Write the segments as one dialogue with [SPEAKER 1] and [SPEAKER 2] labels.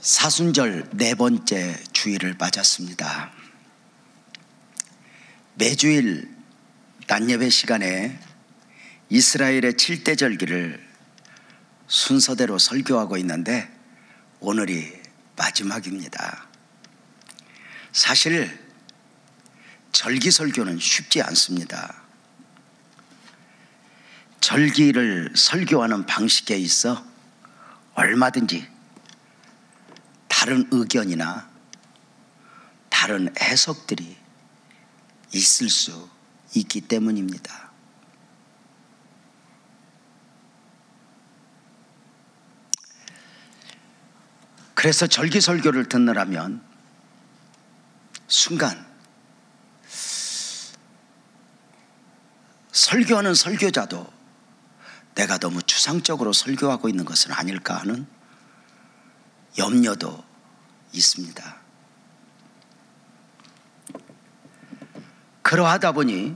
[SPEAKER 1] 사순절 네 번째 주일을 맞았습니다. 매주일 낮예배 시간에 이스라엘의 7대 절기를 순서대로 설교하고 있는데 오늘이 마지막입니다. 사실 절기 설교는 쉽지 않습니다. 절기를 설교하는 방식에 있어 얼마든지 다른 의견이나 다른 해석들이 있을 수 있기 때문입니다. 그래서 절기 설교를 듣느라면 순간 설교하는 설교자도 내가 너무 추상적으로 설교하고 있는 것은 아닐까 하는 염려도 있습니다. 그러하다 보니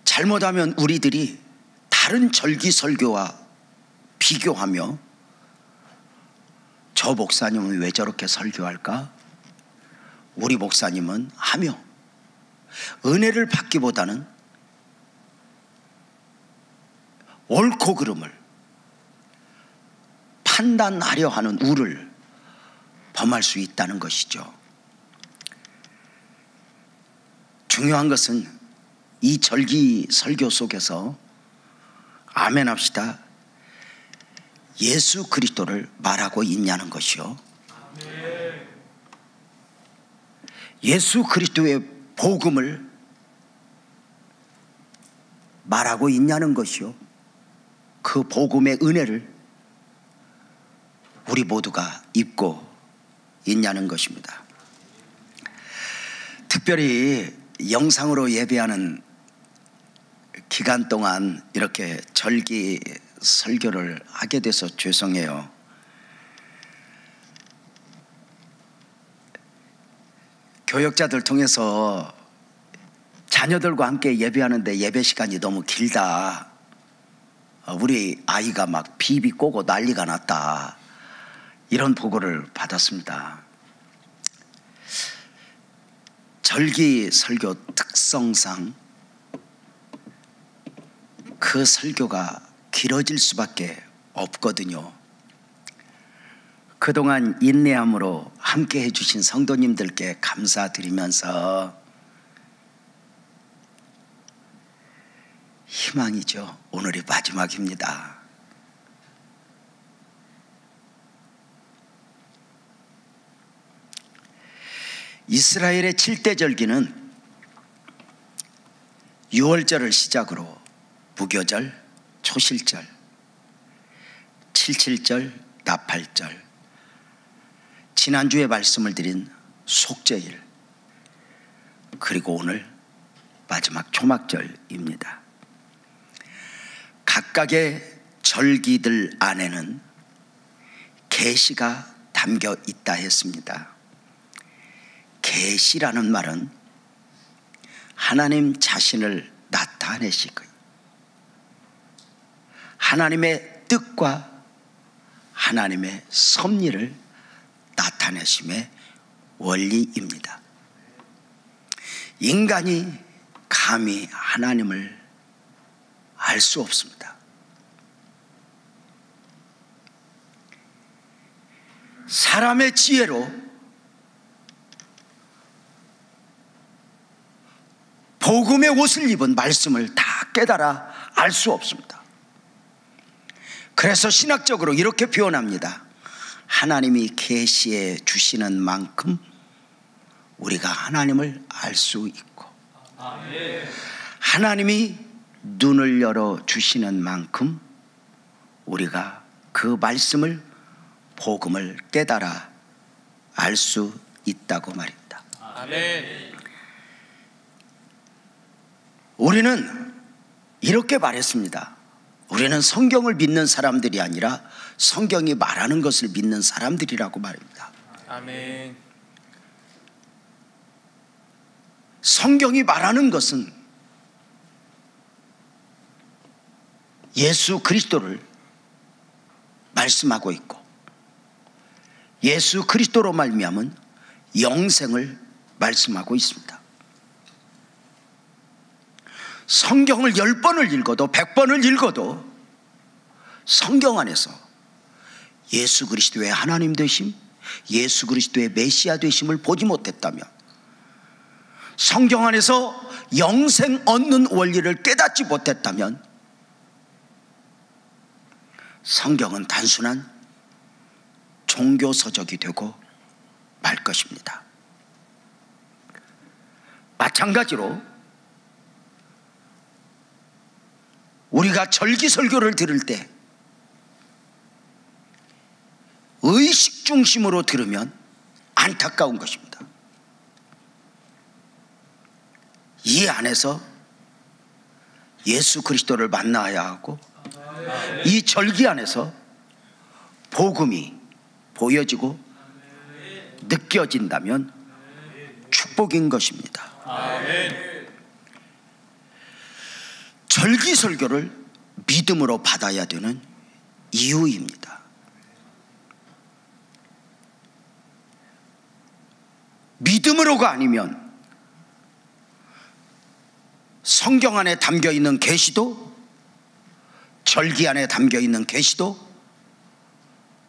[SPEAKER 1] 잘못하면 우리들이 다른 절기 설교와 비교하며 저 목사님은 왜 저렇게 설교할까? 우리 목사님은 하며 은혜를 받기보다는 옳고 그름을 판단하려 하는 우를 범할 수 있다는 것이죠. 중요한 것은 이 절기 설교 속에서 아멘 합시다. 예수 그리스도를 말하고 있냐는 것이요. 예수 그리스도의 복음을 말하고 있냐는 것이요. 그 복음의 은혜를 우리 모두가 입고 있냐는 것입니다. 특별히 영상으로 예배하는 기간 동안 이렇게 절기 설교를 하게 돼서 죄송해요. 교역자들 통해서 자녀들과 함께 예배하는데 예배 시간이 너무 길다. 우리 아이가 막 비비 꼬고 난리가 났다. 이런 보고를 받았습니다. 절기 설교 특성상 그 설교가 길어질 수밖에 없거든요. 그동안 인내함으로 함께 해주신 성도님들께 감사드리면서 희망이죠. 오늘이 마지막입니다. 이스라엘의 7대 절기는 6월절을 시작으로 무교절, 초실절, 칠칠절, 나팔절, 지난주에 말씀을 드린 속죄일, 그리고 오늘 마지막 초막절입니다. 각각의 절기들 안에는 계시가 담겨 있다 했습니다. 계시라는 말은 하나님 자신을 나타내시고 하나님의 뜻과 하나님의 섭리를 나타내심의 원리입니다. 인간이 감히 하나님을 알 수 없습니다. 사람의 지혜로 복음의 옷을 입은 말씀을 다 깨달아 알 수 없습니다. 그래서 신학적으로 이렇게 표현합니다. 하나님이 계시해 주시는 만큼 우리가 하나님을 알 수 있고, 하나님이 눈을 열어 주시는 만큼 우리가 그 말씀을, 복음을 깨달아 알 수 있다고 말입니다. 아멘. 우리는 이렇게 말했습니다. 우리는 성경을 믿는 사람들이 아니라 성경이 말하는 것을 믿는 사람들이라고 말입니다. 아멘. 성경이 말하는 것은 예수 그리스도를 말씀하고 있고 예수 그리스도로 말미암은 영생을 말씀하고 있습니다. 성경을 10번을 읽어도 100번을 읽어도 성경 안에서 예수 그리스도의 하나님 되심, 예수 그리스도의 메시아 되심을 보지 못했다면, 성경 안에서 영생 얻는 원리를 깨닫지 못했다면 성경은 단순한 종교서적이 되고 말 것입니다. 마찬가지로 우리가 절기설교를 들을 때 의식 중심으로 들으면 안타까운 것입니다. 이 안에서 예수 그리스도를 만나야 하고 이 절기 안에서 복음이 보여지고 느껴진다면 축복인 것입니다. 절기설교를 믿음으로 받아야 되는 이유입니다. 믿음으로가 아니면 성경 안에 담겨있는 계시도, 절기 안에 담겨있는 계시도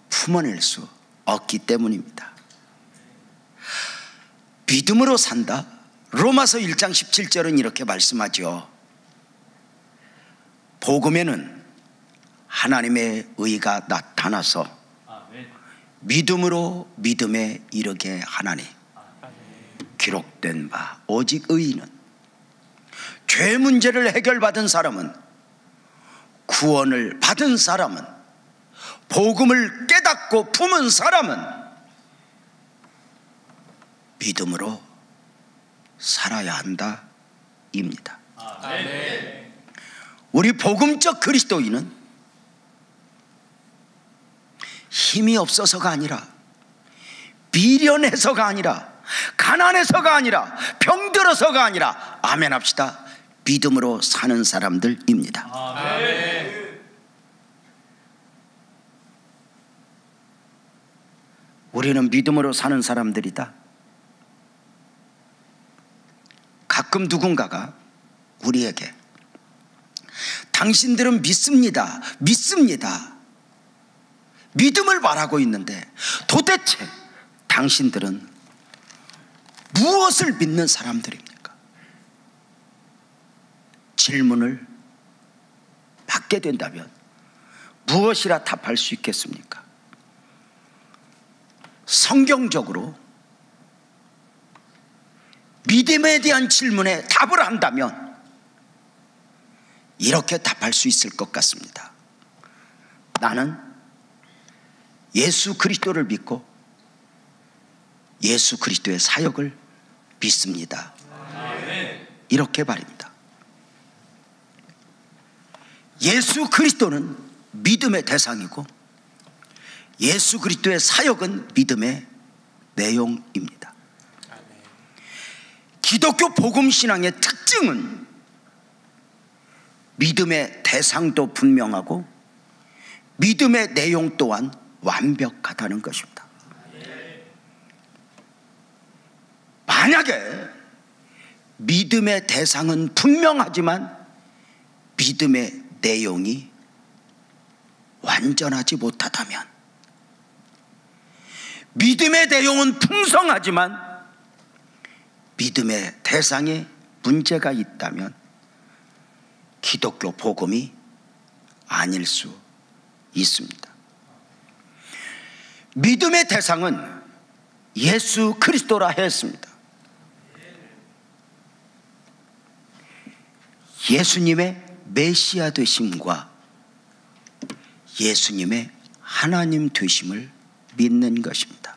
[SPEAKER 1] 품어낼 수 없기 때문입니다. 믿음으로 산다. 로마서 1장 17절은 이렇게 말씀하죠. 복음에는 하나님의 의가 나타나서 믿음으로 믿음에 이르게 하나니 기록된 바 오직 의인은, 죄 문제를 해결받은 사람은, 구원을 받은 사람은, 복음을 깨닫고 품은 사람은 믿음으로 살아야 한다 입니다. 우리 복음적 그리스도인은 힘이 없어서가 아니라, 미련해서가 아니라, 가난해서가 아니라, 병들어서가 아니라, 아멘 합시다, 믿음으로 사는 사람들입니다. 우리는 믿음으로 사는 사람들이다. 가끔 누군가가 우리에게 당신들은 믿습니다, 믿습니다, 믿음을 말하고 있는데 도대체 당신들은 무엇을 믿는 사람들입니까? 질문을 받게 된다면 무엇이라 답할 수 있겠습니까? 성경적으로 믿음에 대한 질문에 답을 한다면 이렇게 답할 수 있을 것 같습니다. 나는 예수 그리스도를 믿고 예수 그리스도의 사역을 믿습니다. 이렇게 말입니다. 예수 그리스도는 믿음의 대상이고 예수 그리스도의 사역은 믿음의 내용입니다. 기독교 복음 신앙의 특징은 믿음의 대상도 분명하고 믿음의 내용 또한 완벽하다는 것입니다. 만약에 믿음의 대상은 분명하지만 믿음의 내용이 완전하지 못하다면, 믿음의 내용은 풍성하지만 믿음의 대상에 문제가 있다면 기독교 복음이 아닐 수 있습니다. 믿음의 대상은 예수 그리스도라 했습니다. 예수님의 메시아 되심과 예수님의 하나님 되심을 믿는 것입니다.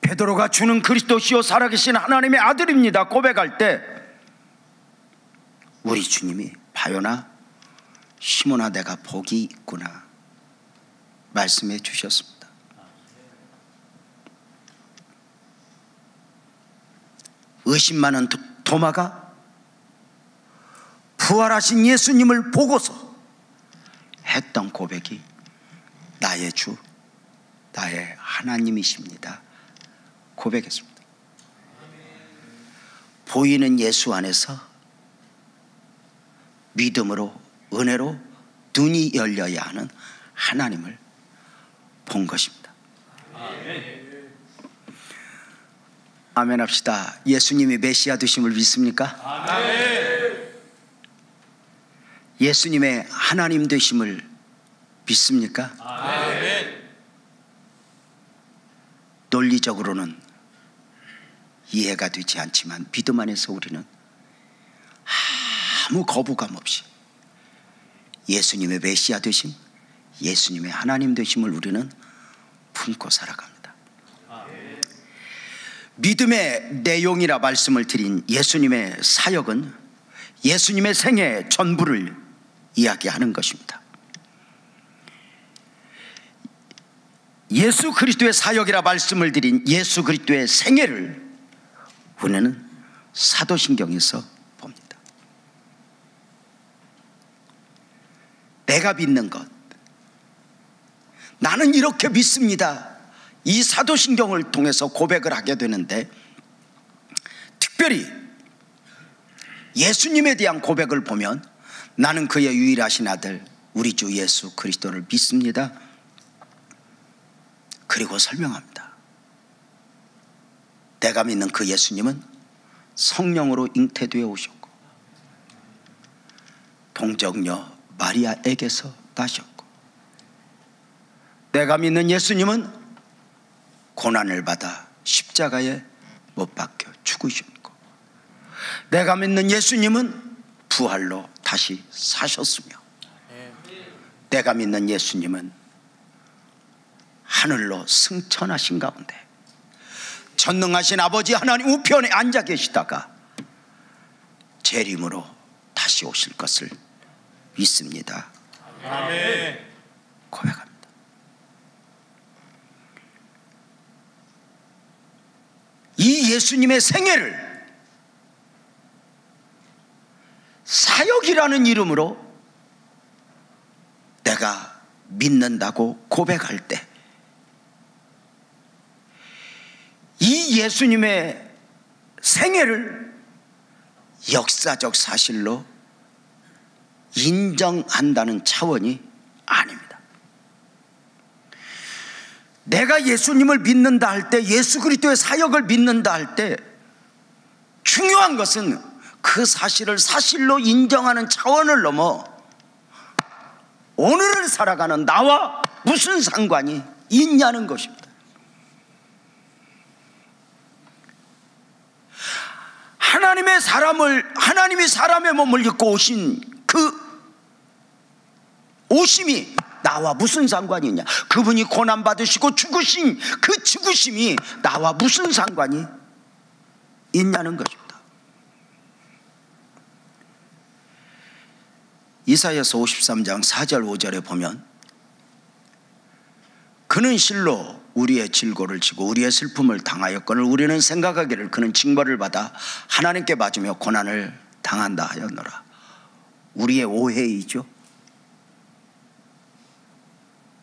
[SPEAKER 1] 베드로가 주는 그리스도시요 살아계신 하나님의 아들입니다 고백할 때 우리 주님이 바요나 시몬아 내가 복이 있구나 말씀해 주셨습니다. 의심 많은 도마가 부활하신 예수님을 보고서 했던 고백이 나의 주, 나의 하나님이십니다 고백했습니다. 보이는 예수 안에서 믿음으로, 은혜로 눈이 열려야 하는 하나님을 본 것입니다. 아멘 합시다. 예수님이 메시아 되심을 믿습니까? 아멘. 예수님의 하나님 되심을 믿습니까? 아멘. 논리적으로는 이해가 되지 않지만 믿음 안에서 우리는 아무 거부감 없이 예수님의 메시아 되심, 예수님의 하나님 되심을 우리는 품고 살아갑니다. 믿음의 내용이라 말씀을 드린 예수님의 사역은 예수님의 생애 전부를 이야기하는 것입니다. 예수 그리스도의 사역이라 말씀을 드린 예수 그리스도의 생애를 우리는 사도신경에서 봅니다. 내가 믿는 것, 나는 이렇게 믿습니다. 이 사도신경을 통해서 고백을 하게 되는데, 특별히 예수님에 대한 고백을 보면 나는 그의 유일하신 아들 우리 주 예수 그리스도를 믿습니다. 그리고 설명합니다. 내가 믿는 그 예수님은 성령으로 잉태되어 오셨고 동정녀 마리아에게서 나셨고, 내가 믿는 예수님은 고난을 받아 십자가에 못 박혀 죽으셨고, 내가 믿는 예수님은 부활로 다시 사셨으며, 내가 믿는 예수님은 하늘로 승천하신 가운데 전능하신 아버지 하나님 우편에 앉아 계시다가 재림으로 다시 오실 것을 믿습니다. 아멘. 고백합니다. 이 예수님의 생애를 사역이라는 이름으로 내가 믿는다고 고백할 때, 이 예수님의 생애를 역사적 사실로 인정한다는 차원이 아닙니다. 내가 예수님을 믿는다 할 때, 예수 그리스도의 사역을 믿는다 할 때 중요한 것은 그 사실을 사실로 인정하는 차원을 넘어 오늘을 살아가는 나와 무슨 상관이 있냐는 것입니다. 하나님이 사람의 몸을 입고 오신 그 오심이 나와 무슨 상관이 있냐? 그분이 고난받으시고 죽으신 그 죽으심이 나와 무슨 상관이 있냐는 것입니다. 이사야서 53장 4절 5절에 보면, 그는 실로 우리의 질고를 지고 우리의 슬픔을 당하였거늘 우리는 생각하기를 그는 징벌을 받아 하나님께 맞으며 고난을 당한다 하였노라. 우리의 오해이죠.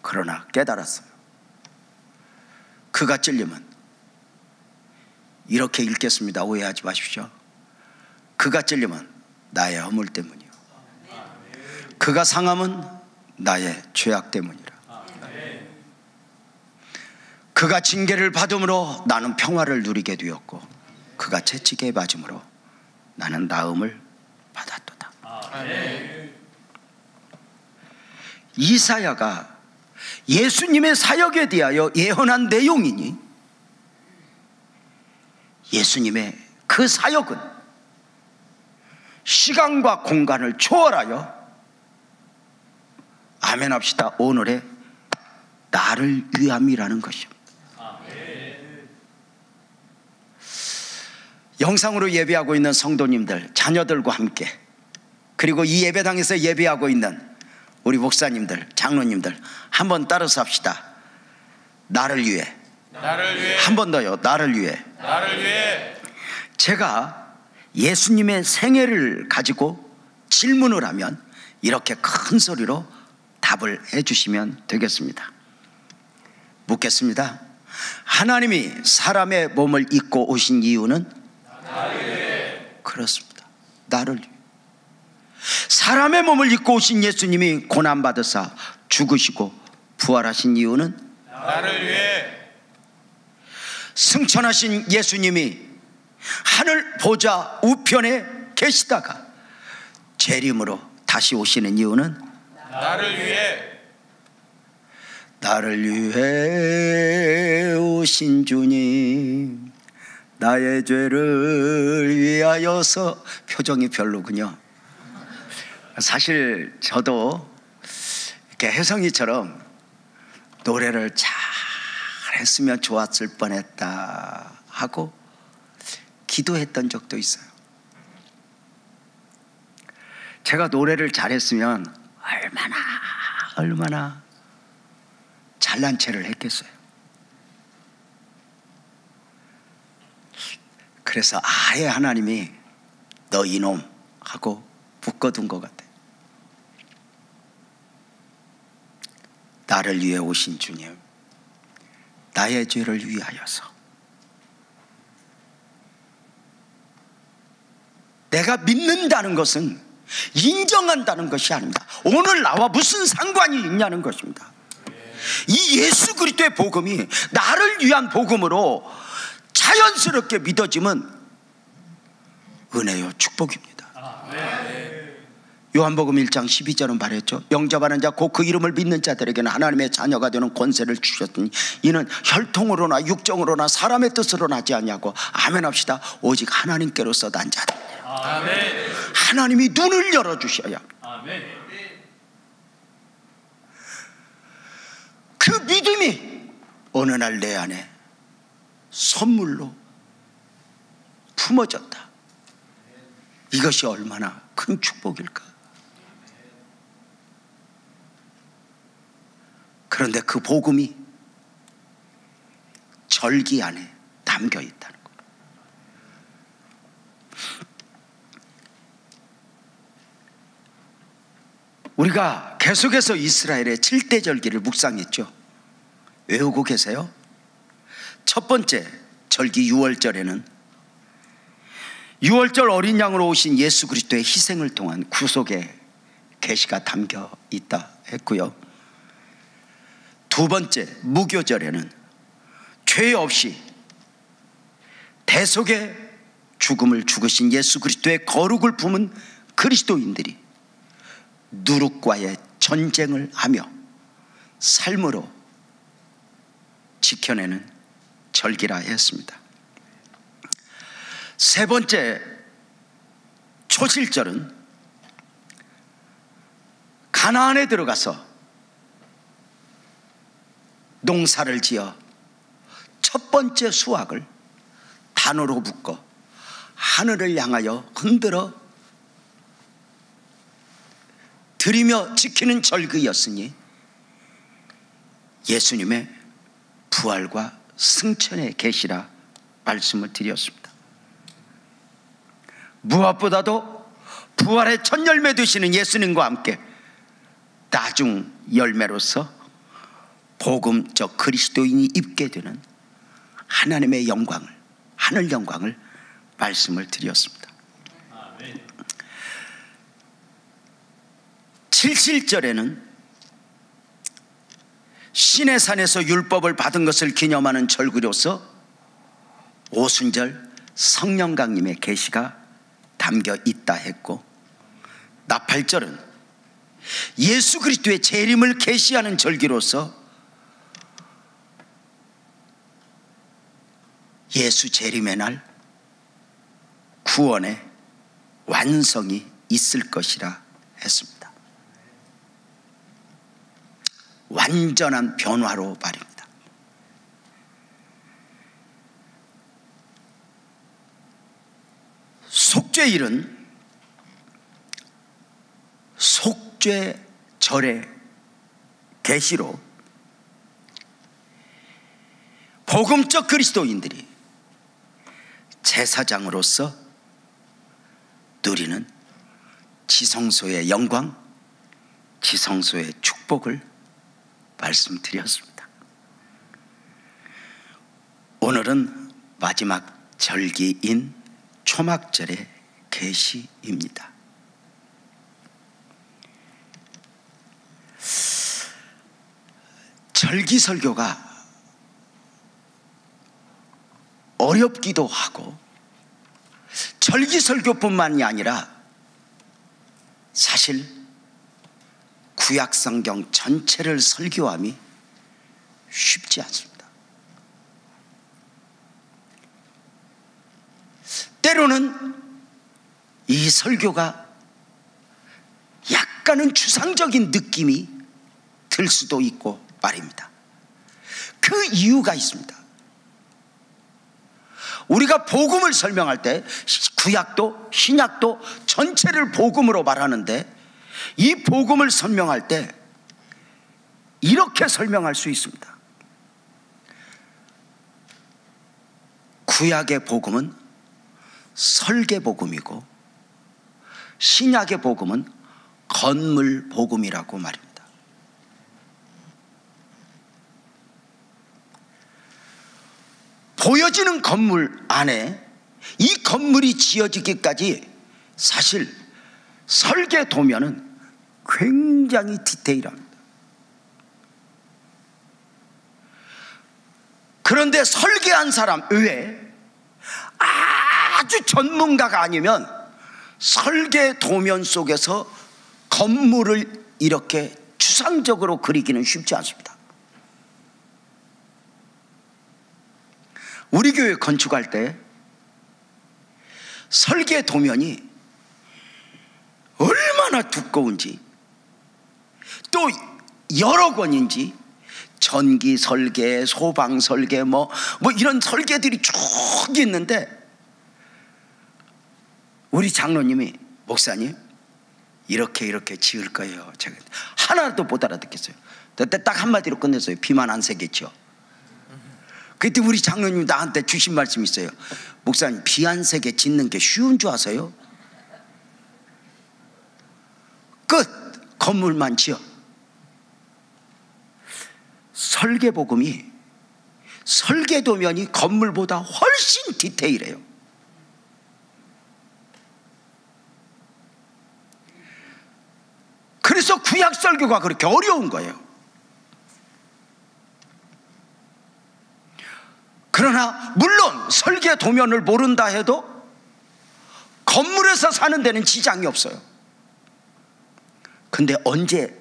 [SPEAKER 1] 그러나 깨달았어요. 그가 찔림은, 이렇게 읽겠습니다. 오해하지 마십시오. 그가 찔림은 나의 허물 때문이요, 그가 상함은 나의 죄악 때문이라. 그가 징계를 받음으로 나는 평화를 누리게 되었고, 그가 채찍에 맞음으로 나는 나음을 받았도다. 이사야가 예수님의 사역에 대하여 예언한 내용이니, 예수님의 그 사역은 시간과 공간을 초월하여, 아멘 합시다, 오늘의 나를 위함이라는 것입니다. 영상으로 예배하고 있는 성도님들, 자녀들과 함께, 그리고 이 예배당에서 예배하고 있는 우리 목사님들, 장로님들, 한번 따라서 합시다. 나를 위해. 한 번 더요. 나를 위해. 제가 예수님의 생애를 가지고 질문을 하면 이렇게 큰 소리로 답을 해주시면 되겠습니다. 묻겠습니다. 하나님이 사람의 몸을 입고 오신 이유는? 나를 위해. 그렇습니다. 나를 위해. 사람의 몸을 입고 오신 예수님이 고난받으사 죽으시고 부활하신 이유는? 나를 위해. 승천하신 예수님이 하늘 보좌 우편에 계시다가 재림으로 다시 오시는 이유는? 나를 위해. 나를 위해 오신 주님, 나의 죄를 위하여서. 표정이 별로군요. 사실 저도 이렇게 혜성이처럼 노래를 잘 했으면 좋았을 뻔했다 하고 기도했던 적도 있어요. 제가 노래를 잘했으면 얼마나 잘난 체를 했겠어요. 그래서 아예 하나님이 너 이놈 하고 묶어둔 것 같아요. 나를 위해 오신 주님, 나의 죄를 위하여서. 내가 믿는다는 것은 인정한다는 것이 아닙니다. 오늘 나와 무슨 상관이 있냐는 것입니다. 이 예수 그리스도의 복음이 나를 위한 복음으로 자연스럽게 믿어지면 은혜요 축복입니다. 요한복음 1장 12절은 말했죠. 영접하는 자 곧 그 이름을 믿는 자들에게는 하나님의 자녀가 되는 권세를 주셨으니 이는 혈통으로나 육정으로나 사람의 뜻으로 나지 않냐고. 아멘 합시다. 오직 하나님께로서 난 자들. 아멘. 하나님이 눈을 열어주셔야. 아멘. 그 믿음이 어느 날 내 안에 선물로 품어졌다. 이것이 얼마나 큰 축복일까. 그런데 그 복음이 절기 안에 담겨 있다는 것. 우리가 계속해서 이스라엘의 7대 절기를 묵상했죠. 외우고 계세요? 첫 번째 절기 6월절에는 6월절 어린 양으로 오신 예수 그리스도의 희생을 통한 구속의 계시가 담겨 있다 했고요. 두 번째 무교절에는 죄 없이 대속의 죽음을 죽으신 예수 그리스도의 거룩을 품은 그리스도인들이 누룩과의 전쟁을 하며 삶으로 지켜내는 절기라 했습니다. 세 번째 초실절은 가나안에 들어가서 농사를 지어 첫 번째 수확을 단으로 묶어 하늘을 향하여 흔들어 드리며 지키는 절기였으니 예수님의 부활과 승천의 계시라 말씀을 드렸습니다. 무엇보다도 부활의 첫 열매 되시는 예수님과 함께 나중 열매로서 복음적 그리스도인이 입게 되는 하나님의 영광을, 하늘 영광을 말씀을 드렸습니다. 아멘. 7실절에는 시내산에서 율법을 받은 것을 기념하는 절기로서 오순절 성령강림의 계시가 담겨 있다 했고, 나팔절은 예수 그리스도의 재림을 계시하는 절기로서 예수 재림의 날 구원의 완성이 있을 것이라 했습니다. 완전한 변화로 말입니다. 속죄일은 속죄절의 계시로 복음적 그리스도인들이 제사장으로서 누리는 지성소의 영광, 지성소의 축복을 말씀드렸습니다. 오늘은 마지막 절기인 초막절의 계시입니다. 절기 설교가 어렵기도 하고 절기 설교뿐만이 아니라 사실 구약 성경 전체를 설교함이 쉽지 않습니다. 때로는 이 설교가 약간은 추상적인 느낌이 들 수도 있고 말입니다. 그 이유가 있습니다. 우리가 복음을 설명할 때 구약도 신약도 전체를 복음으로 말하는데 이 복음을 설명할 때 이렇게 설명할 수 있습니다. 구약의 복음은 설계 복음이고 신약의 복음은 건물 복음이라고 말입니다. 보여지는 건물 안에 이 건물이 지어지기까지 사실 설계 도면은 굉장히 디테일합니다. 그런데 설계한 사람 외에 아주 전문가가 아니면 설계 도면 속에서 건물을 이렇게 추상적으로 그리기는 쉽지 않습니다. 우리 교회 건축할 때 설계 도면이 얼마나 두꺼운지 또 여러 권인지 전기 설계, 소방 설계 뭐 이런 설계들이 쭉 있는데 우리 장로님이 목사님 이렇게 지을 거예요. 제가 하나도 못 알아듣겠어요. 그때 딱 한마디로 끝냈어요. 비만 안 새겠죠. 그때 우리 장로님 나한테 주신 말씀이 있어요. 목사님 비 안 새게 짓는 게 쉬운 줄 아세요? 끝! 건물만 지어. 설계복음이 설계도면이 건물보다 훨씬 디테일해요. 그래서 구약 설교가 그렇게 어려운 거예요. 그러나 물론 설계 도면을 모른다 해도 건물에서 사는 데는 지장이 없어요. 근데 언제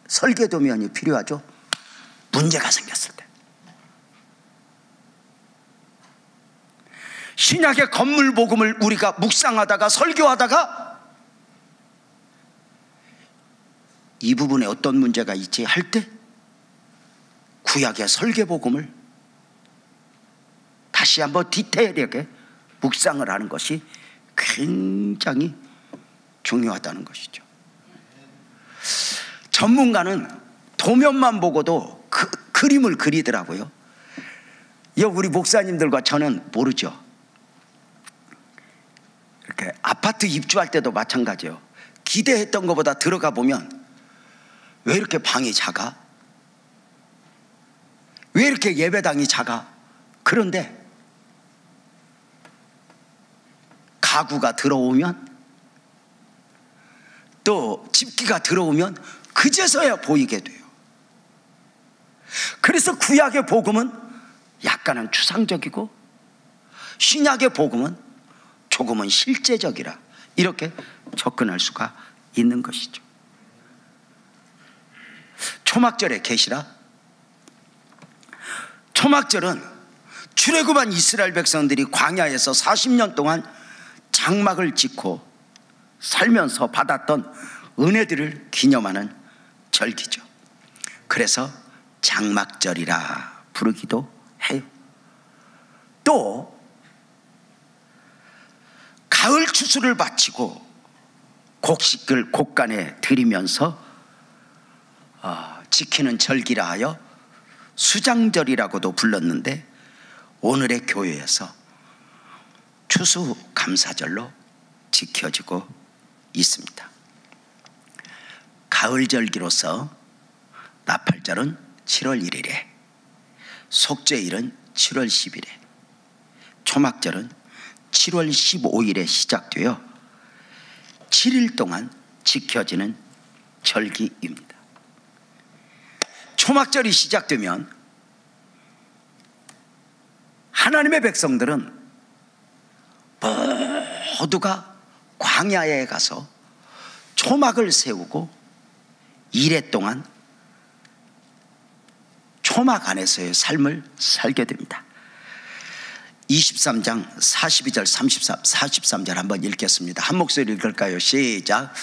[SPEAKER 1] 설계 도면이 필요하죠? 문제가 생겼을 때. 신약의 건물 복음을 우리가 묵상하다가 설교하다가 이 부분에 어떤 문제가 있지 할 때 구약의 설계 복음을 다시 한번 디테일하게 묵상을 하는 것이 굉장히 중요하다는 것이죠. 전문가는 도면만 보고도 그림을 그리더라고요. 우리 목사님들과 저는 모르죠. 이렇게 아파트 입주할 때도 마찬가지예요. 기대했던 것보다 들어가 보면 왜 이렇게 방이 작아? 왜 이렇게 예배당이 작아? 그런데 가구가 들어오면 또 집기가 들어오면 그제서야 보이게 돼요. 그래서 구약의 복음은 약간은 추상적이고 신약의 복음은 조금은 실제적이라 이렇게 접근할 수가 있는 것이죠. 초막절의 계시라. 초막절은 출애굽한 이스라엘 백성들이 광야에서 40년 동안 장막을 짓고 살면서 받았던 은혜들을 기념하는 절기죠. 그래서 장막절이라 부르기도 해요. 또 가을 추수를 바치고 곡식을 곡간에 들이면서 지키는 절기라 하여 수장절이라고도 불렀는데 오늘의 교회에서 추수감사절로 지켜지고 있습니다. 가을절기로서 나팔절은 7월 1일에, 속죄일은 7월 10일에, 초막절은 7월 15일에 시작되어 7일 동안 지켜지는 절기입니다. 초막절이 시작되면 하나님의 백성들은 모두가 광야에 가서 초막을 세우고 이래 동안 초막 안에서의 삶을 살게 됩니다. 23장 42절 43절 한번 읽겠습니다. 한 목소리 읽을까요? 시작.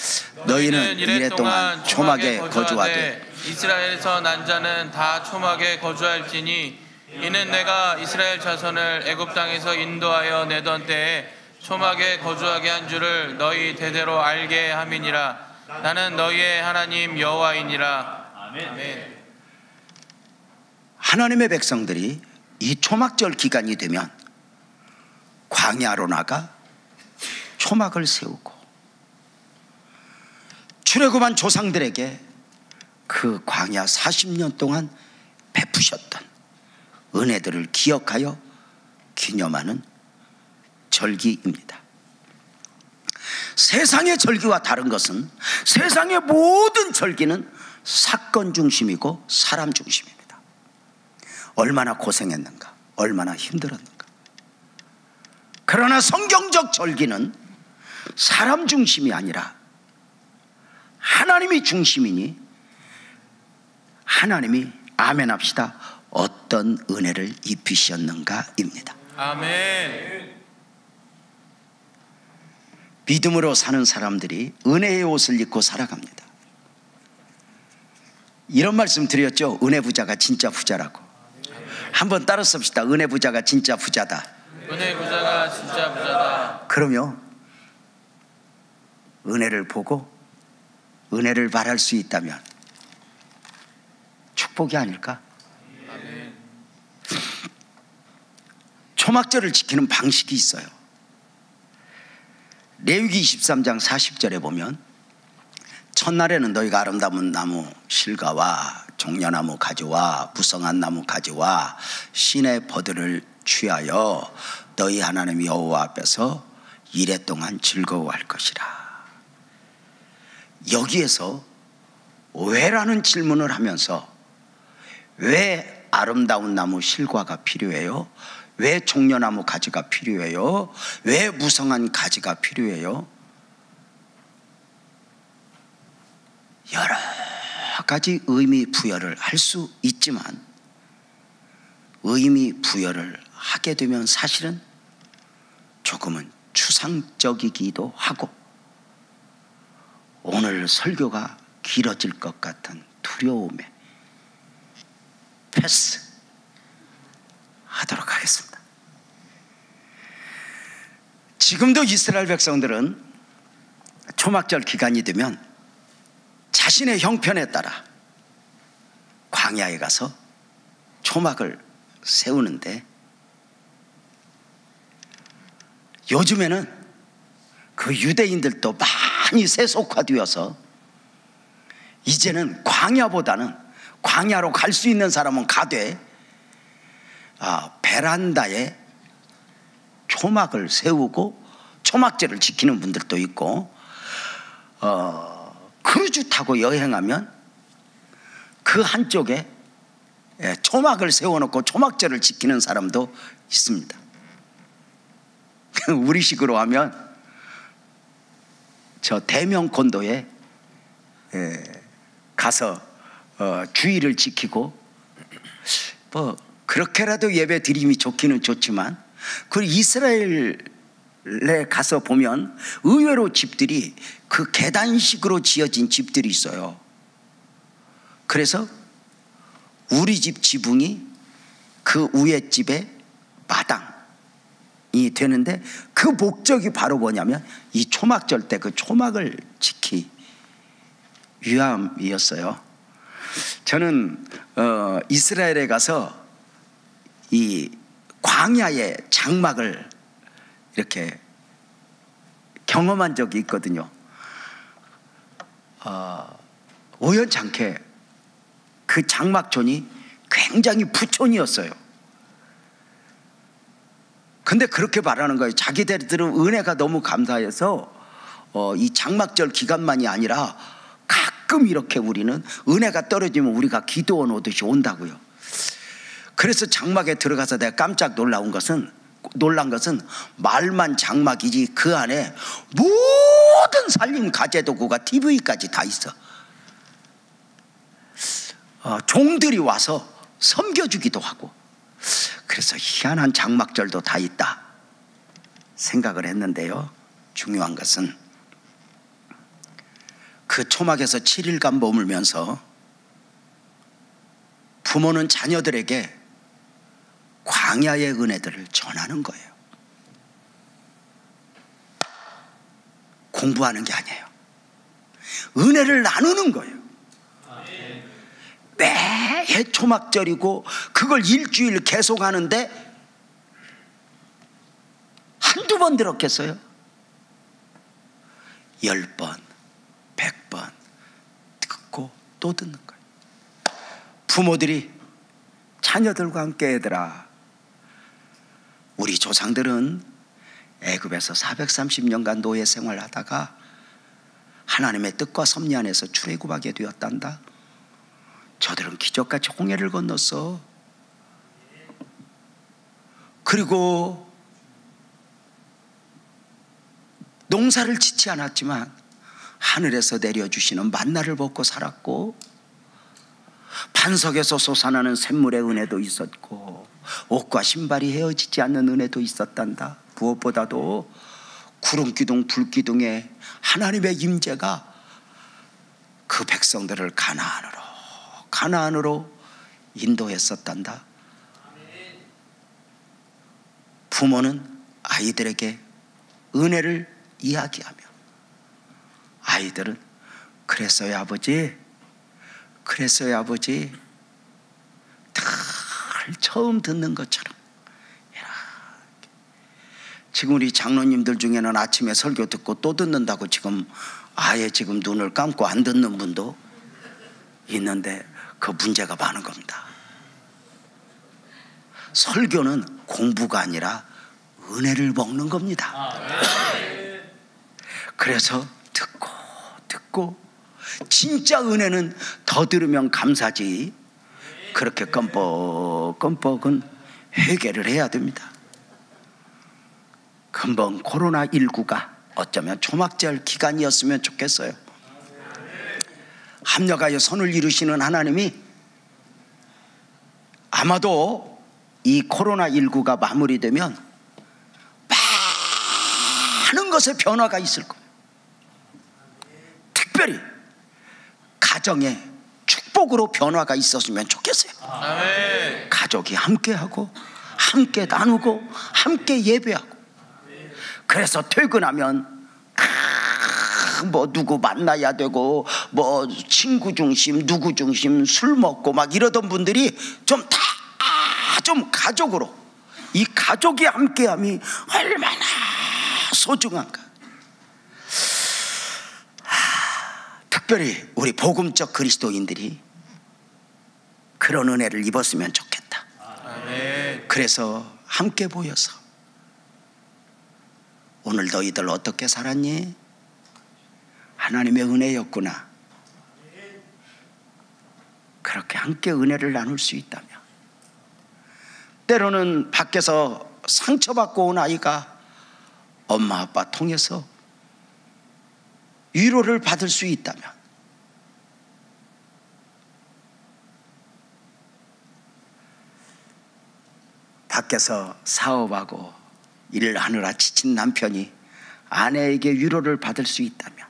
[SPEAKER 1] 너희는 이래 동안 초막에 거주하되
[SPEAKER 2] 이스라엘에서 난 자는 다 초막에 거주할지니 이는 내가 이스라엘 자손을 애굽 땅에서 인도하여 내던 때에 초막에 거주하게 한 줄을 너희 대대로 알게 함이니라. 나는 너희의 하나님 여호와이니라. 아멘.
[SPEAKER 1] 하나님의 백성들이 이 초막절 기간이 되면 광야로 나가 초막을 세우고 출애굽한 조상들에게 그 광야 40년 동안 베푸셨던 은혜들을 기억하여 기념하는 절기입니다. 세상의 절기와 다른 것은 세상의 모든 절기는 사건 중심이고 사람 중심입니다. 얼마나 고생했는가, 얼마나 힘들었는가. 그러나 성경적 절기는 사람 중심이 아니라 하나님이 중심이니 하나님이 아멘 합시다. 어떤 은혜를 입히셨는가입니다.
[SPEAKER 2] 아멘.
[SPEAKER 1] 믿음으로 사는 사람들이 은혜의 옷을 입고 살아갑니다. 이런 말씀 드렸죠. 은혜 부자가 진짜 부자라고. 한번 따라 씁시다. 은혜 부자가 진짜 부자다.
[SPEAKER 2] 은혜 부자가 진짜 부자다.
[SPEAKER 1] 그러면 은혜를 보고 은혜를 바랄 수 있다면 축복이 아닐까?
[SPEAKER 2] 아멘.
[SPEAKER 1] 초막절을 지키는 방식이 있어요. 레위기 23장 40절에 보면 첫날에는 너희가 아름다운 나무 실과와 종려나무 가지와 무성한 나무 가지와 신의 버들을 취하여 너희 하나님 여호와 앞에서 이래 동안 즐거워할 것이라. 여기에서 왜라는 질문을 하면서 왜 아름다운 나무 실과가 필요해요? 왜 종려나무 가지가 필요해요? 왜 무성한 가지가 필요해요? 여러 가지 의미 부여를 할 수 있지만 의미 부여를 하게 되면 사실은 조금은 추상적이기도 하고 오늘 설교가 길어질 것 같은 두려움에 패스 하도록 하겠습니다. 지금도 이스라엘 백성들은 초막절 기간이 되면 자신의 형편에 따라 광야에 가서 초막을 세우는데 요즘에는 그 유대인들도 많이 세속화되어서 이제는 광야보다는 광야로 갈 수 있는 사람은 가되 베란다에 초막을 세우고 초막절을 지키는 분들도 있고 크루즈 타고 여행하면 그 한쪽에 초막을 세워놓고 초막절을 지키는 사람도 있습니다. 우리식으로 하면 저 대명 콘도에 가서 주의를 지키고 뭐 그렇게라도 예배 드림이 좋기는 좋지만 그 이스라엘에 가서 보면 의외로 집들이 그 계단식으로 지어진 집들이 있어요. 그래서 우리 집 지붕이 그 위에 집의 마당이 되는데 그 목적이 바로 뭐냐면 이 초막절 때 그 초막을 지키기 위함이었어요. 저는 이스라엘에 가서 이 광야의 장막을 이렇게 경험한 적이 있거든요. 우연찮게 그 장막촌이 굉장히 부촌이었어요. 근데 그렇게 말하는 거예요. 자기들은 은혜가 너무 감사해서 이 장막절 기간만이 아니라 가끔 이렇게 우리는 은혜가 떨어지면 우리가 기도원 오듯이 온다고요. 그래서 장막에 들어가서 내가 깜짝 놀란 것은 말만 장막이지 그 안에 모든 살림 가재도구가 TV까지 다 있어. 종들이 와서 섬겨주기도 하고, 그래서 희한한 장막절도 다 있다 생각을 했는데요. 중요한 것은 그 초막에서 7일간 머물면서 부모는 자녀들에게 광야의 은혜들을 전하는 거예요. 공부하는 게 아니에요. 은혜를 나누는 거예요. 매해 초막절이고 그걸 일주일 계속 하는데 한두 번 들었겠어요? 10번, 100번 듣고 또 듣는 거예요. 부모들이 자녀들과 함께 얘들아, 우리 조상들은 애굽에서 430년간 노예 생활하다가 하나님의 뜻과 섭리 안에서 출애굽하게 되었단다. 저들은 기적같이 홍해를 건넜어. 그리고 농사를 짓지 않았지만 하늘에서 내려주시는 만나를 먹고 살았고, 반석에서 솟아나는 샘물의 은혜도 있었고, 옷과 신발이 헤어지지 않는 은혜도 있었단다. 무엇보다도 구름기둥 불기둥에 하나님의 임재가 그 백성들을 가나안으로 인도했었단다. 부모는 아이들에게 은혜를 이야기하며, 아이들은 그랬어요 아버지, 그랬어요 아버지, 늘 처음 듣는 것처럼. 지금 우리 장로님들 중에는 아침에 설교 듣고 또 듣는다고 지금 아예 지금 눈을 감고 안 듣는 분도 있는데 그 문제가 많은 겁니다. 설교는 공부가 아니라 은혜를 먹는 겁니다. 그래서 듣고 진짜 은혜는 더 들으면 감사지, 그렇게 껌뻑껌뻑은 회개를 해야 됩니다. 금방 코로나19가 어쩌면 초막절 기간이었으면 좋겠어요. 합력하여 선을 이루시는 하나님이 아마도 이 코로나19가 마무리되면 많은 것에 변화가 있을 거예요. 특별히 가정에 축복으로 변화가 있었으면 좋겠어요.
[SPEAKER 2] 아멘.
[SPEAKER 1] 가족이 함께하고 함께 나누고 함께 예배하고, 그래서 퇴근하면 뭐 누구 만나야 되고 뭐 친구 중심 누구 중심 술 먹고 막 이러던 분들이 좀 가족으로, 이 가족이 함께함이 얼마나 소중한가. 특별히 우리 복음적 그리스도인들이 그런 은혜를 입었으면 좋겠다.
[SPEAKER 2] 아멘.
[SPEAKER 1] 그래서 함께 모여서 오늘 너희들 어떻게 살았니? 하나님의 은혜였구나. 그렇게 함께 은혜를 나눌 수 있다면, 때로는 밖에서 상처받고 온 아이가 엄마 아빠 통해서 위로를 받을 수 있다면, 밖에서 사업하고 일하느라 지친 남편이 아내에게 위로를 받을 수 있다면,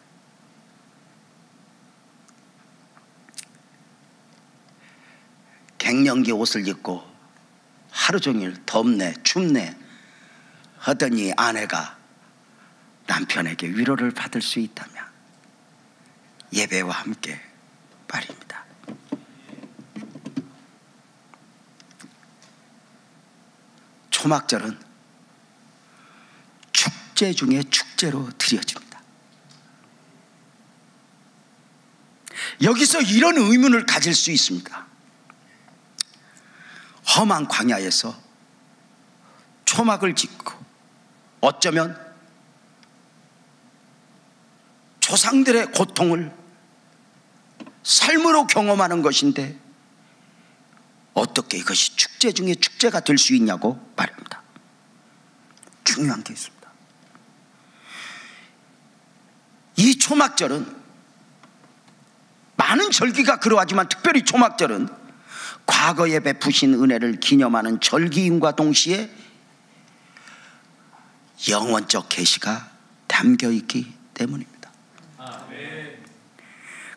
[SPEAKER 1] 갱년기 옷을 입고 하루 종일 덥네 춥네 하더니 아내가 남편에게 위로를 받을 수 있다면 예배와 함께 말입니다. 초막절은 축제 중에 축제로 드려집니다. 여기서 이런 의문을 가질 수 있습니다. 험한 광야에서 초막을 짓고 어쩌면 조상들의 고통을 삶으로 경험하는 것인데 어떻게 이것이 축제 중에 축제가 될 수 있냐고 말입니다. 중요한 게 있습니다. 이 초막절은 많은 절기가 그러하지만 특별히 초막절은 과거에 베푸신 은혜를 기념하는 절기임과 동시에 영원적 계시가 담겨있기 때문입니다.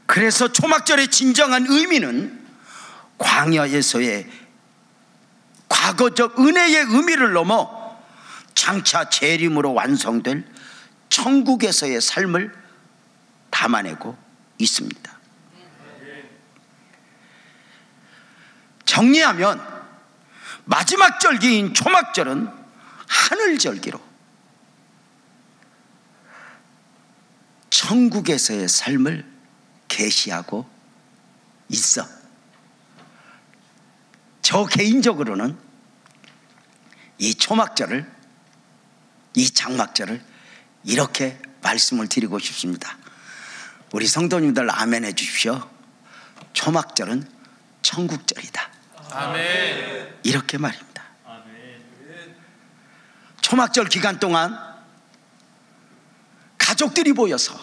[SPEAKER 1] 그래서 초막절의 진정한 의미는 광야에서의 과거적 은혜의 의미를 넘어 장차 재림으로 완성될 천국에서의 삶을 담아내고 있습니다. 정리하면 마지막 절기인 초막절은 하늘절기로 천국에서의 삶을 계시하고 있어. 저 개인적으로는 이 초막절을, 이 장막절을 이렇게 말씀을 드리고 싶습니다. 우리 성도님들 아멘 해 주십시오. 초막절은 천국절이다.
[SPEAKER 2] 아멘.
[SPEAKER 1] 이렇게 말입니다. 초막절 기간 동안 가족들이 모여서,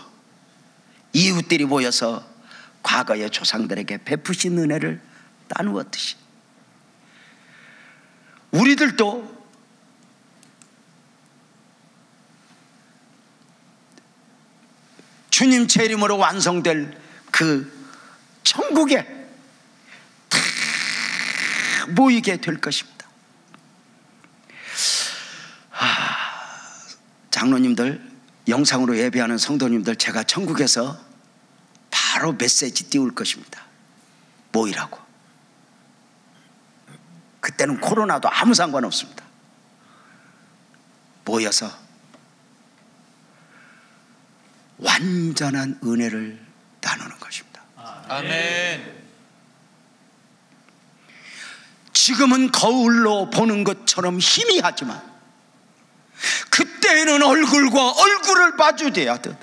[SPEAKER 1] 이웃들이 모여서 과거의 조상들에게 베푸신 은혜를 나누었듯이 우리들도 주님 재림으로 완성될 그 천국에 다 모이게 될 것입니다. 장로님들, 영상으로 예배하는 성도님들, 제가 천국에서 바로 메시지 띄울 것입니다. 모이라고. 그때는 코로나도 아무 상관없습니다. 모여서 완전한 은혜를 나누는 것입니다.
[SPEAKER 2] 아멘.
[SPEAKER 1] 지금은 거울로 보는 것처럼 희미하지만 그때에는 얼굴과 얼굴을 마주대야 하듯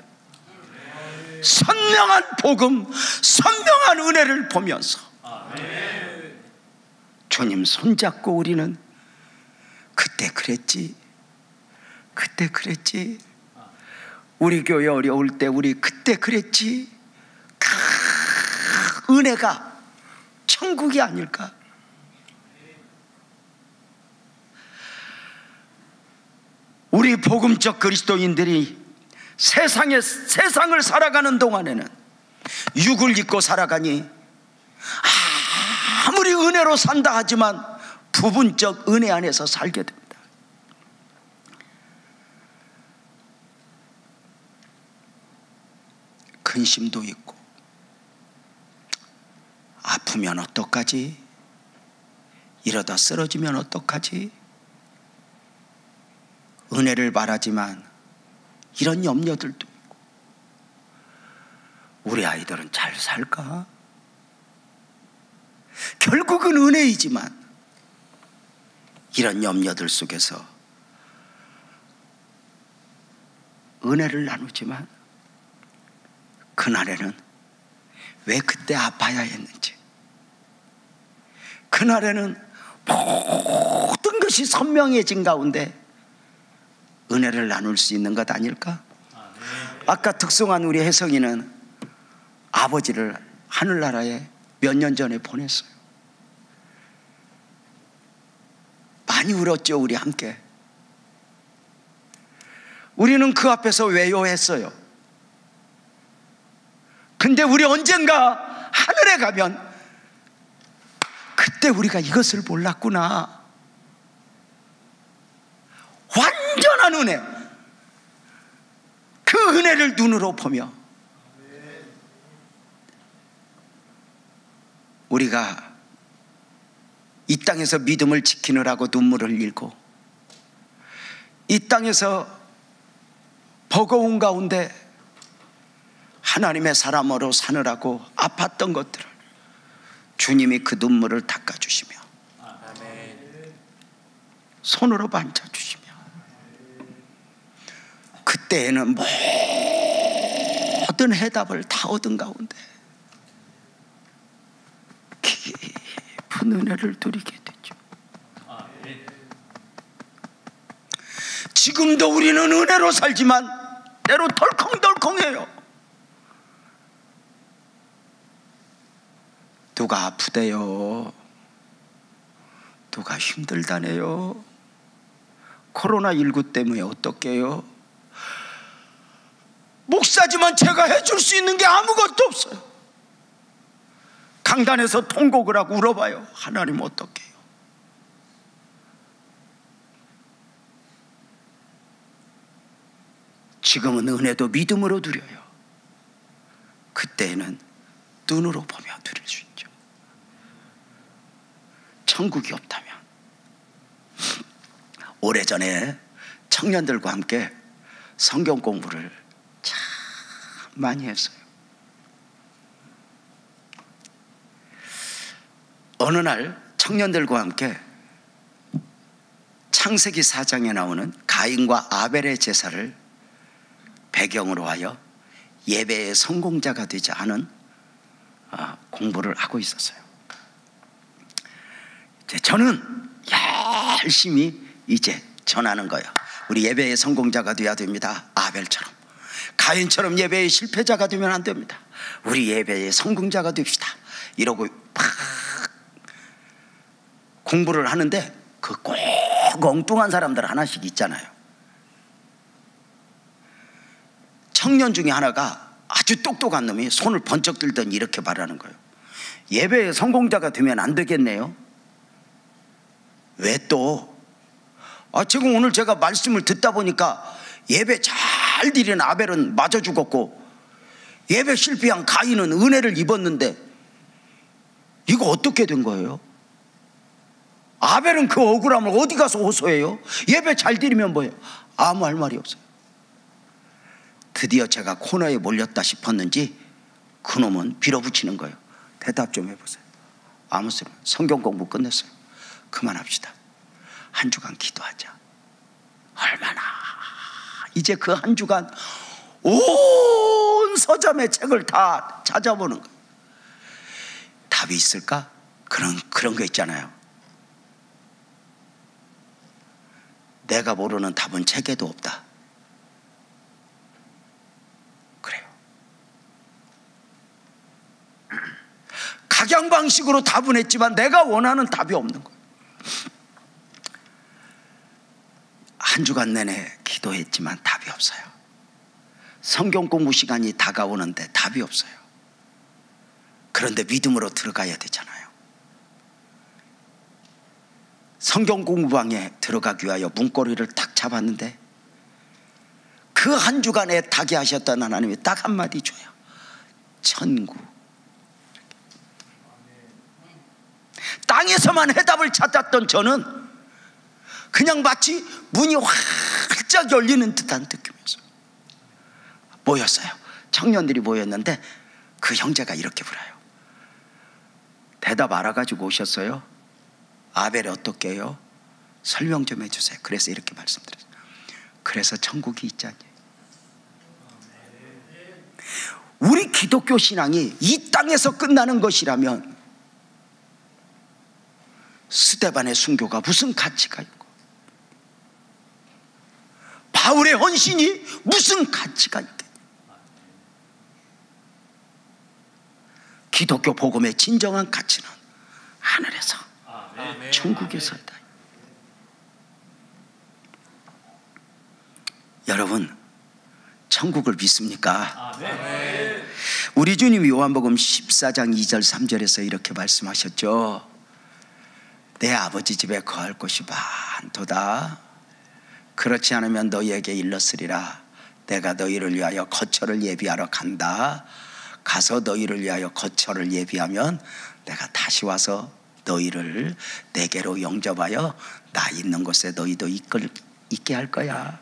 [SPEAKER 1] 선명한 복음, 선명한 은혜를 보면서 주님 손잡고 우리는 그때 그랬지, 그때 그랬지, 우리 교회 어려울 때 우리 그때 그랬지, 그 은혜가 천국이 아닐까. 우리 복음적 그리스도인들이 세상을 살아가는 동안에는 육을 입고 살아가니 아무리 은혜로 산다 하지만 부분적 은혜 안에서 살게 됩니다. 근심도 있고, 아프면 어떡하지? 이러다 쓰러지면 어떡하지? 은혜를 바라지만 이런 염려들도 있고, 우리 아이들은 잘 살까? 결국은 은혜이지만 이런 염려들 속에서 은혜를 나누지만 그날에는 왜 그때 아파야 했는지, 그날에는 모든 것이 선명해진 가운데 은혜를 나눌 수 있는 것 아닐까? 아까 특송한 우리 혜성이는 아버지를 하늘나라에 몇 년 전에 보냈어요. 많이 울었죠, 우리 함께. 우리는 그 앞에서 외요했어요. 근데 우리 언젠가 하늘에 가면 그때 우리가 이것을 몰랐구나. 완전한 은혜, 그 은혜를 눈으로 보며 우리가 이 땅에서 믿음을 지키느라고 눈물을 흘리고 이 땅에서 버거운 가운데 하나님의 사람으로 사느라고 아팠던 것들을 주님이 그 눈물을 닦아주시며 손으로 만져주시며, 그때에는 모든 해답을 다 얻은 가운데 깊은 은혜를 누리게 되죠. 지금도 우리는 은혜로 살지만 때로 덜컹덜컹해요. 누가 아프대요, 누가 힘들다네요, 코로나19 때문에 어떡해요. 목사지만 제가 해줄 수 있는 게 아무것도 없어요. 강단에서 통곡을 하고 울어봐요. 하나님 어떡해요. 지금은 은혜도 믿음으로 누려요. 그때에는 눈으로 보며 누릴 수 있죠. 천국이 없다면. 오래전에 청년들과 함께 성경 공부를 참 많이 했어요. 어느 날 청년들과 함께 창세기 4장에 나오는 가인과 아벨의 제사를 배경으로 하여 예배의 성공자가 되지 않은 공부를 하고 있었어요. 저는 열심히 이제 전하는 거예요. 우리 예배의 성공자가 되어야 됩니다. 아벨처럼. 가인처럼 예배의 실패자가 되면 안 됩니다. 우리 예배의 성공자가 됩시다. 이러고 막 공부를 하는데 그 꼭 엉뚱한 사람들 하나씩 있잖아요. 청년 중에 하나가 아주 똑똑한 놈이 손을 번쩍 들더니 이렇게 말하는 거예요. 예배의 성공자가 되면 안 되겠네요. 왜 또? 지금 오늘 제가 말씀을 듣다 보니까 예배 잘 드리는 아벨은 맞아 죽었고 예배 실패한 가인은 은혜를 입었는데 이거 어떻게 된 거예요? 아벨은 그 억울함을 어디 가서 호소해요? 예배 잘 드리면 뭐예요? 아무 할 말이 없어요. 드디어 제가 코너에 몰렸다 싶었는지 그놈은 빌어붙이는 거예요. 대답 좀 해보세요. 아무 소리. 성경 공부 끝냈어요. 그만합시다. 한 주간 기도하자. 얼마나 이제 그 한 주간 온 서점의 책을 다 찾아보는 거예요. 답이 있을까? 그런 거 있잖아요. 내가 모르는 답은 책에도 없다. 그래요. 각양 방식으로 답은 했지만 내가 원하는 답이 없는 거예요. 한 주간 내내 기도했지만 답이 없어요. 성경 공부 시간이 다가오는데 답이 없어요. 그런데 믿음으로 들어가야 되잖아요. 성경 공부방에 들어가기 위하여 문고리를 딱 잡았는데 그 한 주간에 타게 하셨던 하나님이 딱 한마디 줘요. 천국. 땅에서만 해답을 찾았던 저는 그냥 마치 문이 활짝 열리는 듯한 느낌이었어요. 모였어요. 청년들이 모였는데 그 형제가 이렇게 물어요. 대답 알아가지고 오셨어요? 아벨이 어떻게 해요? 설명 좀 해주세요. 그래서 이렇게 말씀드렸어요. 그래서 천국이 있잖아요. 우리 기독교 신앙이 이 땅에서 끝나는 것이라면 스데반의 순교가 무슨 가치가 있고 바울의 헌신이 무슨 가치가 있겠냐. 기독교 복음의 진정한 가치는 하늘에서 천국에서다. 여러분 천국을 믿습니까? 우리 주님이 요한복음 14장 2절 3절에서 이렇게 말씀하셨죠. 내 아버지 집에 거할 곳이 많도다. 그렇지 않으면 너희에게 일렀으리라. 내가 너희를 위하여 거처를 예비하러 간다. 가서 너희를 위하여 거처를 예비하면 내가 다시 와서 너희를 내게로 영접하여 나 있는 곳에 너희도 있게 할 거야.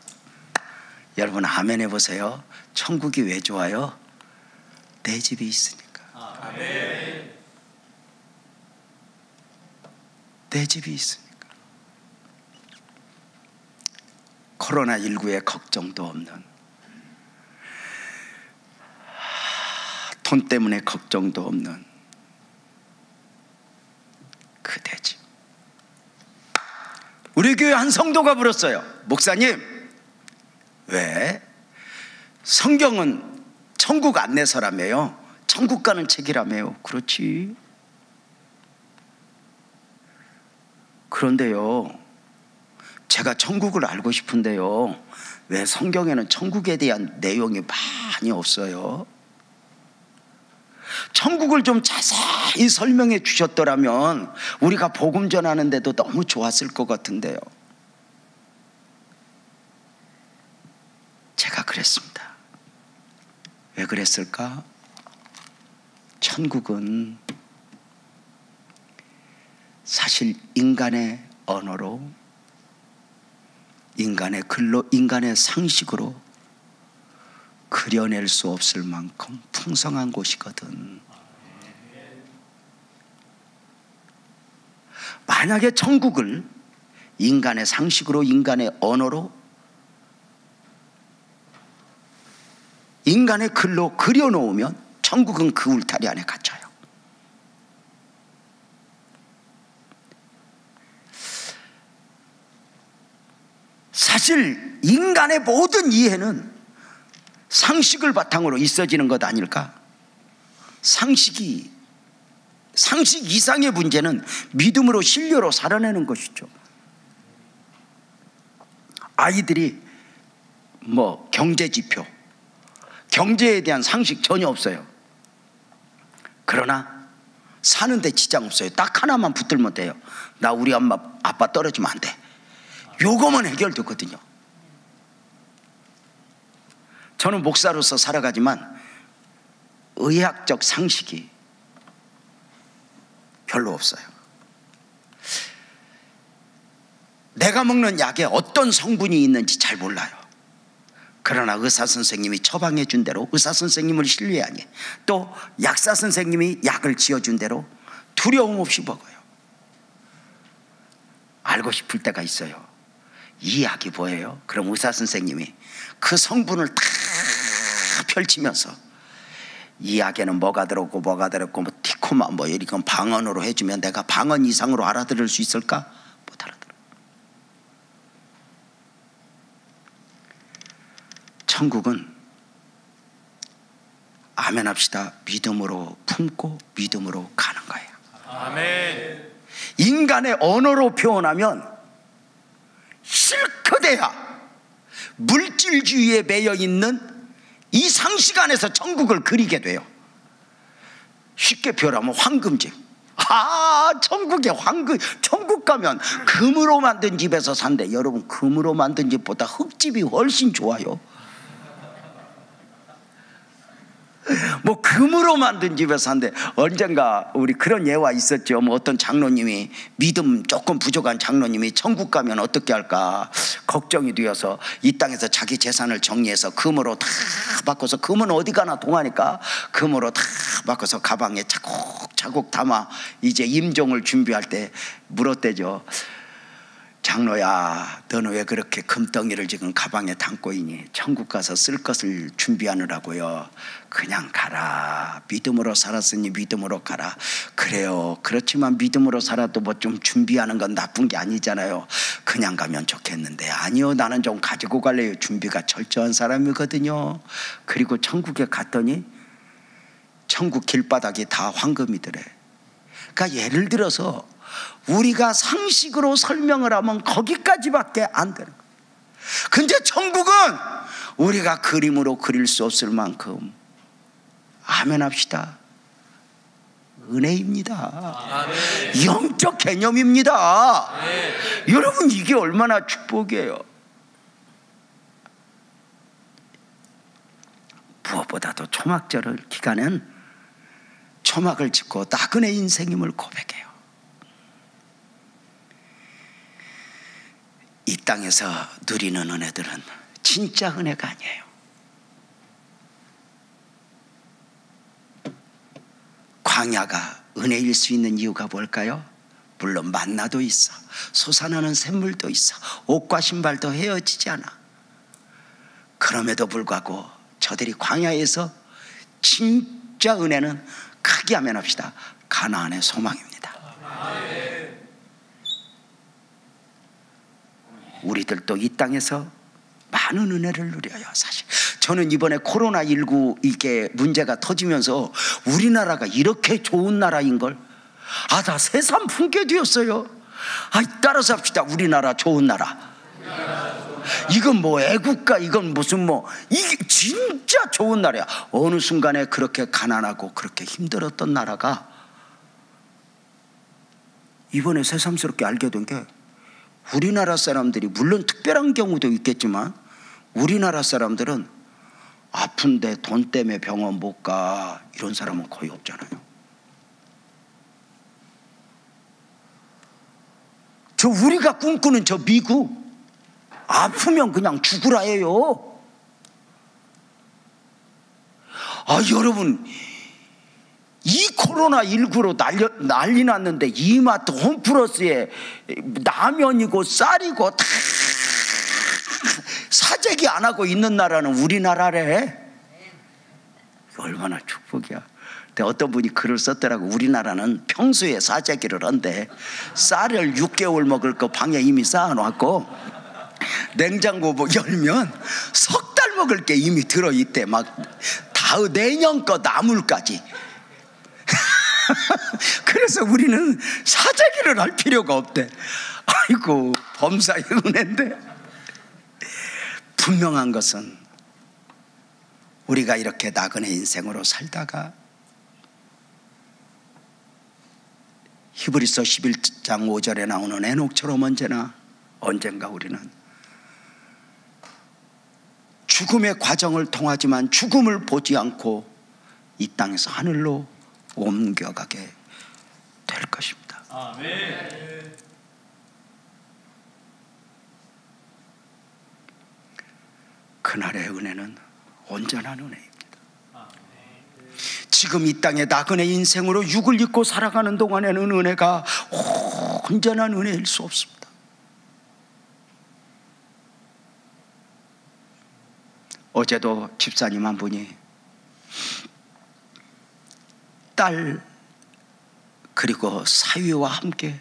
[SPEAKER 1] 여러분 아멘 해보세요. 천국이 왜 좋아요? 내 집이 있으니까. 내 집이 있으니까. 코로나19에 걱정도 없는, 돈 때문에 걱정도 없는 그 내 집. 우리 교회 한 성도가 물었어요. 목사님, 왜 성경은 천국 안내서라며요? 천국 가는 책이라며요? 그렇지. 그런데요, 제가 천국을 알고 싶은데요, 왜 성경에는 천국에 대한 내용이 많이 없어요? 천국을 좀 자세히 설명해 주셨더라면 우리가 복음 전하는데도 너무 좋았을 것 같은데요. 제가 그랬습니다. 왜 그랬을까? 천국은 사실 인간의 언어로, 인간의 글로, 인간의 상식으로 그려낼 수 없을 만큼 풍성한 곳이거든. 만약에 천국을 인간의 상식으로, 인간의 언어로, 인간의 글로 그려놓으면 천국은 그 울타리 안에 갇혀요. 사실 인간의 모든 이해는 상식을 바탕으로 있어지는 것 아닐까? 상식 이상의 문제는 믿음으로 신뢰로 살아내는 것이죠. 아이들이 경제지표, 경제에 대한 상식 전혀 없어요. 그러나 사는데 지장 없어요. 딱 하나만 붙들면 돼요. 나 우리 엄마 아빠 떨어지면 안 돼. 요거만 해결되거든요. 저는 목사로서 살아가지만 의학적 상식이 별로 없어요. 내가 먹는 약에 어떤 성분이 있는지 잘 몰라요. 그러나 의사 선생님이 처방해 준 대로 의사 선생님을 신뢰하니, 또 약사 선생님이 약을 지어준 대로 두려움 없이 먹어요. 알고 싶을 때가 있어요. 이 약이 뭐예요? 그럼 의사 선생님이 그 성분을 다 펼치면서 이 약에는 뭐가 들었고 티코마 이건 방언으로 해주면 내가 방언 이상으로 알아들을 수 있을까? 못 알아들어. 천국은 아멘 합시다. 믿음으로 품고 믿음으로 가는 거예요.
[SPEAKER 2] 아멘.
[SPEAKER 1] 인간의 언어로 표현하면 실컷해야 물질주의에 매여 있는 이 상식 안에서 천국을 그리게 돼요. 쉽게 표현하면 황금집. 천국에 천국 가면 금으로 만든 집에서 산대. 여러분, 금으로 만든 집보다 흙집이 훨씬 좋아요. 금으로 만든 집에서 산대. 언젠가 우리 그런 예화 있었죠. 어떤 장로님이, 믿음 조금 부족한 장로님이 천국 가면 어떻게 할까 걱정이 되어서 이 땅에서 자기 재산을 정리해서 금으로 다 바꿔서, 금은 어디 가나 동하니까 금으로 다 바꿔서 가방에 차곡차곡 담아 이제 임종을 준비할 때 물었대죠. 장로야, 너는 왜 그렇게 금덩이를 지금 가방에 담고 있니? 천국 가서 쓸 것을 준비하느라고요. 그냥 가라. 믿음으로 살았으니 믿음으로 가라. 그래요. 그렇지만 믿음으로 살아도 좀 준비하는 건 나쁜 게 아니잖아요. 그냥 가면 좋겠는데. 아니요, 나는 좀 가지고 갈래요. 준비가 철저한 사람이거든요. 그리고 천국에 갔더니 천국 길바닥이 다 황금이더래. 그러니까 예를 들어서 우리가 상식으로 설명을 하면 거기까지밖에 안 되는 거예요. 근데 천국은 우리가 그림으로 그릴 수 없을 만큼, 아멘 합시다, 은혜입니다. 아멘. 영적 개념입니다. 아멘. 여러분, 이게 얼마나 축복이에요. 무엇보다도 초막절 기간은 초막을 짓고 나그네 인생임을 고백해요. 이 땅에서 누리는 은혜들은 진짜 은혜가 아니에요. 광야가 은혜일 수 있는 이유가 뭘까요? 물론 만나도 있어, 솟아나는 샘물도 있어, 옷과 신발도 헤어지지 않아. 그럼에도 불구하고 저들이 광야에서 진짜 은혜는 크게 하면 합시다, 가나안의 소망입니다. 우리들도 이 땅에서 많은 은혜를 누려요. 사실 저는 이번에 코로나19 이게 문제가 터지면서 우리나라가 이렇게 좋은 나라인 걸 다 새삼 품게 되었어요. 따라서 합시다. 우리나라 좋은 나라. 이건 뭐 애국가, 이건 무슨 이게 진짜 좋은 나라야. 어느 순간에 그렇게 가난하고 그렇게 힘들었던 나라가 이번에 새삼스럽게 알게 된 게, 우리나라 사람들이 물론 특별한 경우도 있겠지만 우리나라 사람들은 아픈데 돈 때문에 병원 못 가, 이런 사람은 거의 없잖아요. 저 우리가 꿈꾸는 저 미국, 아프면 그냥 죽으라 해요. 여러분, 이 코로나19로 난리 났는데 이마트 홈플러스에 라면이고 쌀이고 다 사재기 안 하고 있는 나라는 우리나라래. 얼마나 축복이야. 근데 어떤 분이 글을 썼더라고. 우리나라는 평소에 사재기를 한대. 쌀을 6개월 먹을 거 방에 이미 쌓아놓고 냉장고 열면 석 달 먹을 게 이미 들어있대. 막 내년 거 나물까지. 그래서 우리는 사재기를 할 필요가 없대. 아이고, 범사의 은혜인데. 분명한 것은 우리가 이렇게 나그네 인생으로 살다가 히브리서 11장 5절에 나오는 에녹처럼 언젠가 우리는 죽음의 과정을 통하지만 죽음을 보지 않고 이 땅에서 하늘로 옮겨가게 될 것입니다. 아멘. 그날의 은혜는 온전한 은혜입니다. 지금 이 땅에 나그네 인생으로 육을 입고 살아가는 동안에는 은혜가 온전한 은혜일 수 없습니다. 어제도 집사님 한 분이 딸 그리고 사위와 함께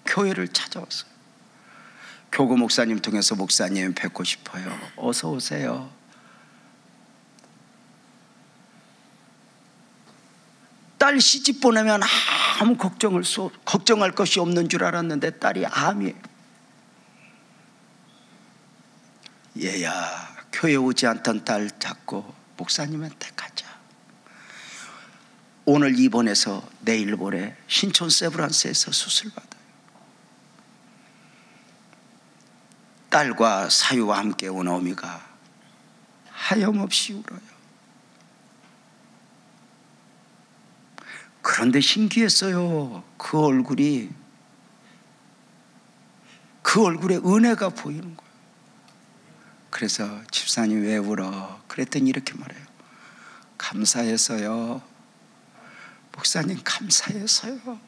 [SPEAKER 1] 교회를 찾아왔어요. 교구 목사님 통해서 목사님 뵙고 싶어요. 어서 오세요. 딸 시집 보내면 아무 걱정할 것이 없는 줄 알았는데 딸이 암이에요. 얘야, 교회 오지 않던 딸 잡고 목사님한테 가자. 오늘 입원해서 내일 모레 신촌 세브란스에서 수술 받아요. 딸과 사유와 함께 온 어미가 하염없이 울어요. 그런데 신기했어요. 그 얼굴에 은혜가 보이는 거예요. 그래서 집사님 왜 울어? 그랬더니 이렇게 말해요. 감사해서요. 목사님 감사해서요.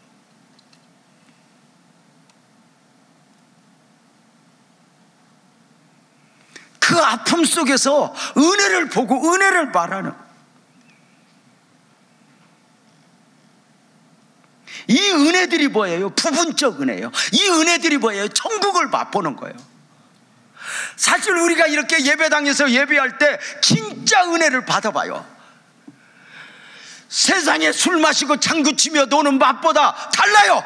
[SPEAKER 1] 그 아픔 속에서 은혜를 보고 은혜를 말하는, 이 은혜들이 뭐예요? 부분적 은혜예요. 이 은혜들이 뭐예요? 천국을 맛보는 거예요. 사실 우리가 이렇게 예배당에서 예배할 때 진짜 은혜를 받아봐요. 세상에 술 마시고 장구치며 노는 맛보다 달라요.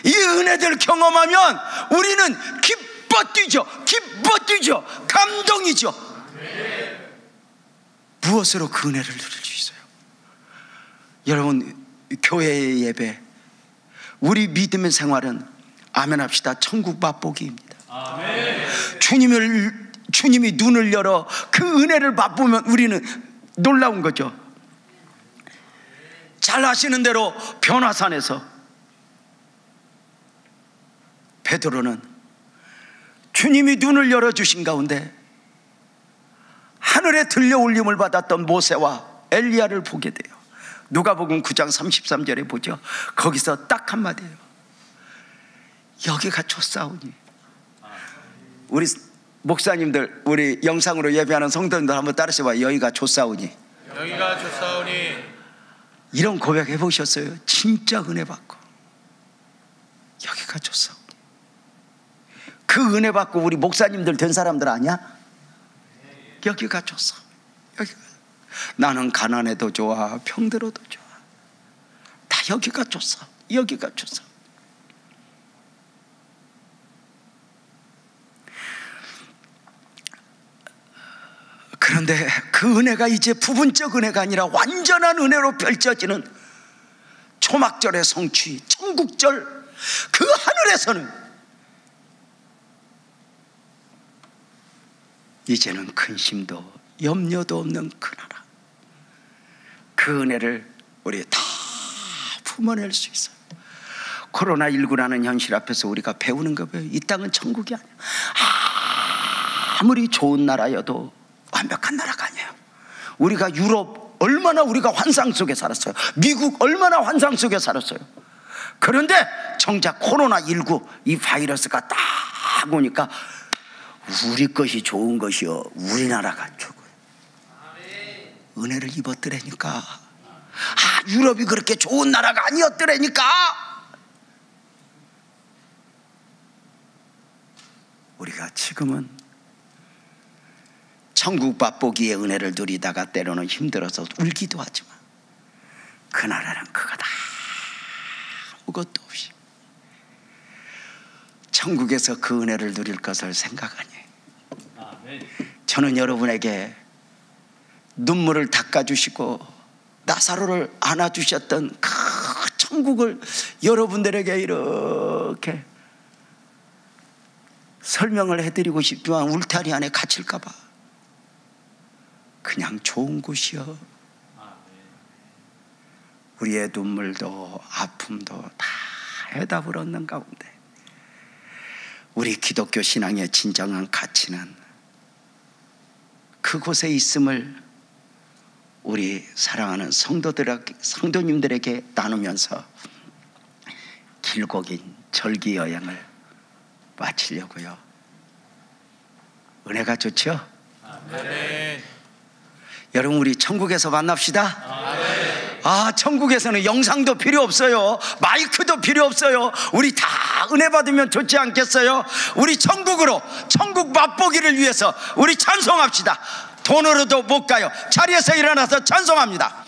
[SPEAKER 1] 이 은혜들 경험하면 우리는 기뻐 뛰죠. 감동이죠. 무엇으로 그 은혜를 누릴 수 있어요? 여러분, 교회의 예배, 우리 믿음의 생활은 아멘 합시다, 천국 맛보기입니다. 아멘. 주님이 눈을 열어 그 은혜를 맛보면 우리는 놀라운 거죠. 잘 아시는 대로 변화산에서 베드로는 주님이 눈을 열어주신 가운데 하늘에 들려올림을 받았던 모세와 엘리야를 보게 돼요. 누가복음 9장 33절에 보죠. 거기서 딱 한마디예요. 여기가 좋사오니. 우리 목사님들, 우리 영상으로 예배하는 성도님들 한번 따라해봐요. 여기가 좋사오니.
[SPEAKER 2] 여기가 좋사오니.
[SPEAKER 1] 이런 고백 해보셨어요? 진짜 은혜 받고 여기가 좋사오니. 그 은혜 받고 우리 목사님들 된 사람들 아니야? 여기가 좋사오니. 여기가. 나는 가난해도 좋아, 병들어도 좋아, 다 여기가 좋사. 여기가 좋사. 그런데 그 은혜가 이제 부분적 은혜가 아니라 완전한 은혜로 펼쳐지는 초막절의 성취, 천국절, 그 하늘에서는 이제는 근심도 염려도 없는 그 나라, 그 은혜를 우리 다 품어낼 수 있어요. 코로나19라는 현실 앞에서 우리가 배우는 거 뭐예요? 이 땅은 천국이 아니야. 아무리 좋은 나라여도 완벽한 나라가 아니에요. 우리가 유럽 얼마나 우리가 환상 속에 살았어요. 미국 얼마나 환상 속에 살았어요. 그런데 정작 코로나19 이 바이러스가 딱 오니까 우리 것이 좋은 것이요, 우리나라가 좋고요. 은혜를 입었더라니까. 유럽이 그렇게 좋은 나라가 아니었더라니까. 우리가 지금은 천국 맛보기의 은혜를 누리다가 때로는 힘들어서 울기도 하지만 그 나라는 그거 다 아무것도 없이 천국에서 그 은혜를 누릴 것을 생각하니, 저는 여러분에게 눈물을 닦아주시고 나사로를 안아주셨던 그 천국을 여러분들에게 이렇게 설명을 해드리고 싶지만 울타리 안에 갇힐까 봐 그냥 좋은 곳이요. 우리의 눈물도 아픔도 다 해답을 얻는 가운데 우리 기독교 신앙의 진정한 가치는 그곳에 있음을 우리 사랑하는 성도님들에게 나누면서 길고 긴 절기 여행을 마치려고요. 은혜가 좋죠?
[SPEAKER 2] 네.
[SPEAKER 1] 여러분, 우리 천국에서 만납시다. 천국에서는 영상도 필요 없어요. 마이크도 필요 없어요. 우리 다 은혜 받으면 좋지 않겠어요? 우리 천국으로, 천국 맛보기를 위해서 우리 찬송합시다. 돈으로도 못 가요. 자리에서 일어나서 찬송합니다.